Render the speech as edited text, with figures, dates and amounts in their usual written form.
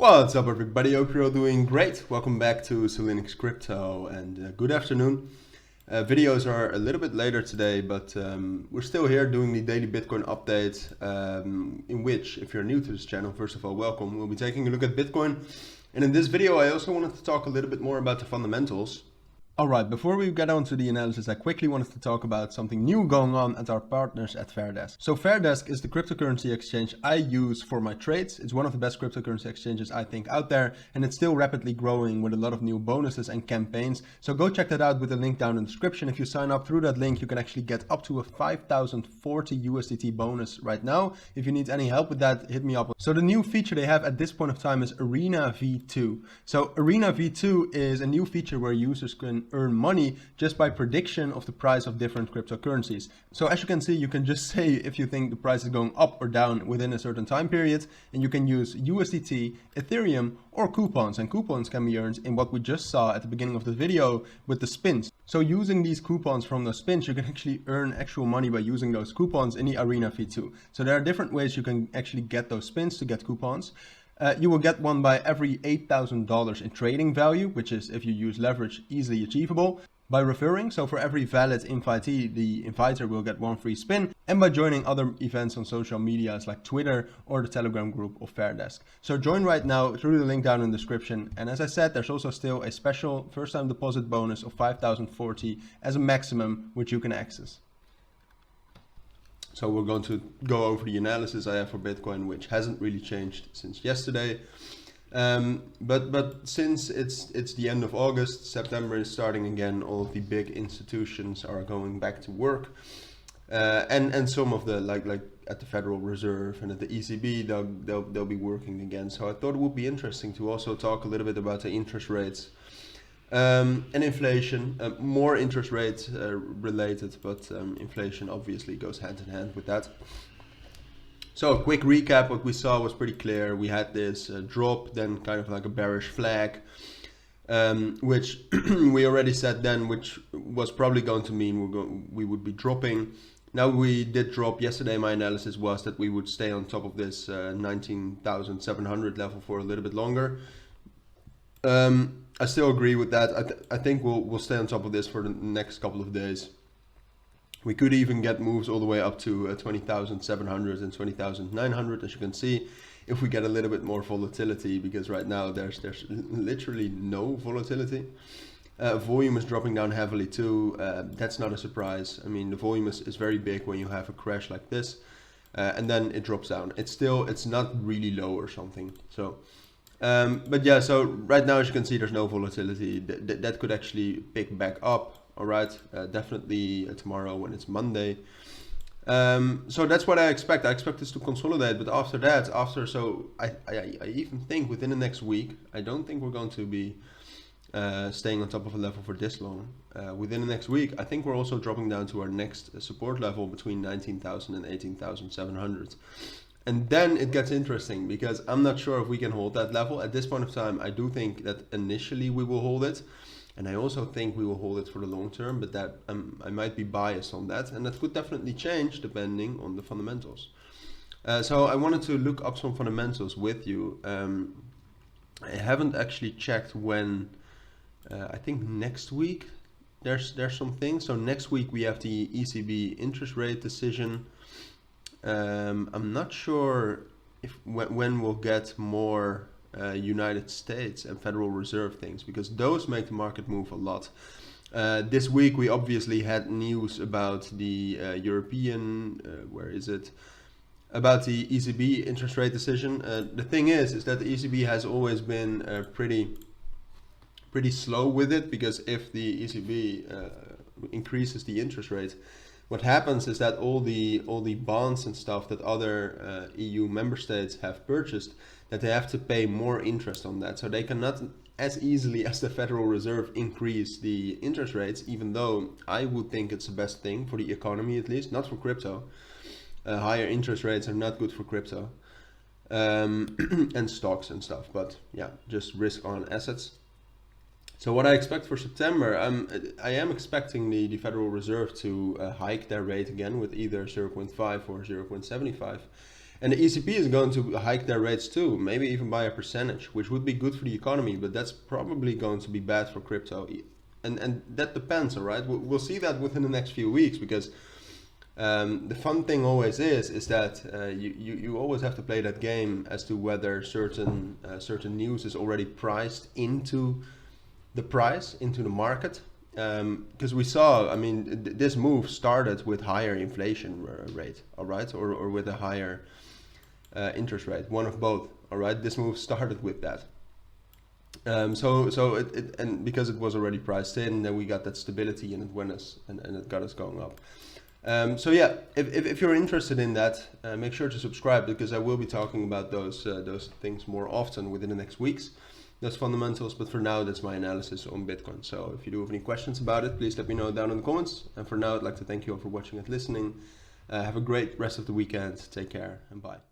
What's up, everybody? Hope you're all doing great. Welcome back to Cilinix Crypto, and good afternoon. Videos are a little bit later today, but we're still here doing the daily Bitcoin update, in which, if you're new to this channel, first of all, welcome. We'll be taking a look at Bitcoin. And in this video, I also wanted to talk a little bit more about the fundamentals. Alright, before we get on to the analysis, I quickly wanted to talk about something new going on at our partners at Fairdesk. So Fairdesk is the cryptocurrency exchange I use for my trades. It's one of the best cryptocurrency exchanges I think out there, and it's still rapidly growing with a lot of new bonuses and campaigns. So go check that out with the link down in the description. If you sign up through that link, you can actually get up to a 5,040 USDT bonus right now. If you need any help with that, hit me up. So the new feature they have at this point of time is Arena V2. So Arena V2 is a new feature where users can earn money just by prediction of the price of different cryptocurrencies. So as you can see, you can just say if you think the price is going up or down within a certain time period, and you can use USDT, Ethereum, or coupons. And coupons can be earned in what we just saw at the beginning of the video with the spins. So using these coupons from those spins, you can actually earn actual money by using those coupons in the Arena V2. So there are different ways you can actually get those spins to get coupons. You will get one by every $8,000 in trading value, which is, if you use leverage, easily achievable. By referring, so for every valid invitee, the inviter will get one free spin, and by joining other events on social medias like Twitter or the Telegram group of Fairdesk. So join right now through the link down in the description. And as I said, there's also still a special first time deposit bonus of 5,040 as a maximum, which you can access. So we're going to go over the analysis I have for Bitcoin, which hasn't really changed since yesterday. But since it's the end of August, September is starting again. All of the big institutions are going back to work, and some of the like at the Federal Reserve and at the ECB, they'll be working again. So I thought it would be interesting to also talk a little bit about the interest rates. And inflation, more interest rates related, but inflation obviously goes hand in hand with that. So a quick recap, what we saw was pretty clear. We had this drop, then kind of like a bearish flag, which we already said then, which was probably going to mean we would be dropping. Now we did drop. Yesterday my analysis was that we would stay on top of this 19,700 level for a little bit longer. I still agree with that. I think we'll stay on top of this for the next couple of days. We could even get moves all the way up to 20,700 and 20,900, as you can see, if we get a little bit more volatility, because right now there's literally no volatility. Volume is dropping down heavily too. That's not a surprise. I mean, the volume is very big when you have a crash like this, and then it drops down. It's not really low or something. So. But yeah, so right now, as you can see, there's no volatility. That could actually pick back up. All right, definitely tomorrow when it's Monday. So that's what I expect. I expect this to consolidate, but after that, I even think within the next week, I don't think we're going to be staying on top of a level for this long. Within the next week, I think we're also dropping down to our next support level between 19,000 and 18,700. And then it gets interesting, because I'm not sure if we can hold that level. At this point of time, I do think that initially we will hold it. And I also think we will hold it for the long term, but that I might be biased on that. And that could definitely change depending on the fundamentals. So I wanted to look up some fundamentals with you. I haven't actually checked when, I think next week there's some things. So next week we have the ECB interest rate decision. I'm not sure when we'll get more United States and Federal Reserve things, because those make the market move a lot. This week we obviously had news about the European, about the ECB interest rate decision. The thing is that the ECB has always been pretty slow with it, because if the ECB increases the interest rate, what happens is that all the bonds and stuff that other EU member states have purchased, that they have to pay more interest on that. So they cannot as easily as the Federal Reserve increase the interest rates, even though I would think it's the best thing for the economy, at least, not for crypto. Higher interest rates are not good for crypto and stocks and stuff, but yeah, just risk on assets. So what I expect for September, I am expecting the Federal Reserve to hike their rate again with either 0.5 or 0.75. And the ECB is going to hike their rates too, maybe even by a percentage, which would be good for the economy, but that's probably going to be bad for crypto. And that depends, all right? We'll see that within the next few weeks, because the fun thing always is that you always have to play that game as to whether certain news is already priced into the price, into the market. Because we saw, I mean, this move started with higher inflation rate, all right, or with a higher interest rate, one of both, all right. This move started with that. So it and because it was already priced in, then we got that stability, and it went us and it got us going up. So yeah, if you're interested in that, make sure to subscribe, because I will be talking about those things more often within the next weeks, those fundamentals. But for now, that's my analysis on Bitcoin. So if you do have any questions about it, please let me know down in the comments. And for now, I'd like to thank you all for watching and listening. Have a great rest of the weekend. Take care and bye.